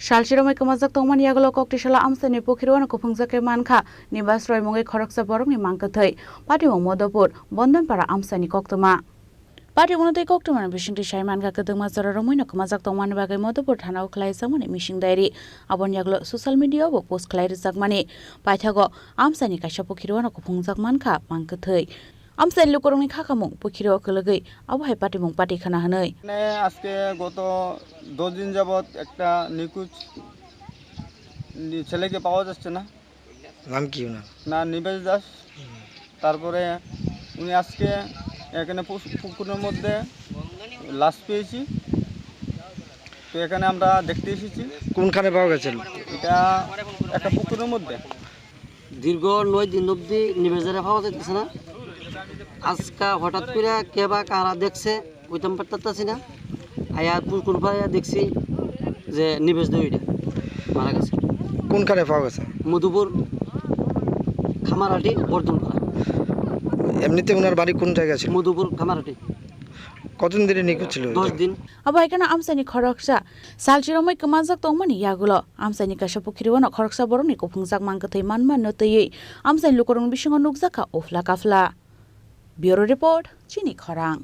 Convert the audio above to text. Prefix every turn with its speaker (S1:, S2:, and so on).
S1: Salchi Romwi Kwmajak Tongmani Yakulo Koktisalo Amchaini Phukhiri Kuphungjak Mankha Nibas Mungwi Khoroksa Borokni Mangkwthwi Patimung Madhupur Bardhan Amchaini Koktwma Patimung Koktwma Bishinti Shai Mankha Koktwma Zara Romwi Kwmajak Tongmani Bagai Madhupur Thana Khlaijamani Mishing Diary Abon Yakulo social media bo post khlairijagmani Paithago Amchaini Kaisa Phukhiri Kuphungjak Mankha Mangkwthwi Amchaini Lukorongni Khakamung Phukhiri Okologei Abohai Patimung Pati Khana Hanoi
S2: আজকে গত 2 দিন যাবত একটা নিকুচ ছেলেকে পাওয়া যাচ্ছে না
S3: নাম কি ওনার
S2: না নিবাস দাস তারপরে উনি আজকে এখানে পুকুরের মধ্যে লাশ পেয়েছি তো এখানে আমরা দেখতে এসেছি
S3: কোনখানে পাওয়া গেছে
S2: এটা একটা পুকুরের মধ্যে
S4: দীর্ঘ 9 দিন অবধি নিবাসে পাওয়া যাচ্ছে না আজকে হঠাৎ করে কে বা কারা দেখছে ওইটাম পারতাছি না আয়া পুকুর পাড়ে দেখছি যে নিবাস দইটা মারা গেছে
S3: কোনখানে পাওয়া গেছে
S4: মধুপুর খামারহাটি বর্ধমান
S3: এমনিতে ওনার বাড়ি কোন জায়গা ছিল
S4: মধুপুর খামারহাটি
S3: কতদিন ধরে নিখোঁজ ছিল
S4: 10 দিন
S1: Abohaikana Amchaini Khoroksa Salchi Romwi Kwmajak Tongmani Yakulo Amchaini Kaisa Phukhiri Khoroksa Borokni Kuphungjak Mangkwthwi manman notei Amchaini Lukorong bisingo nukjaka ofla kafla Bureau Report Chini Khorang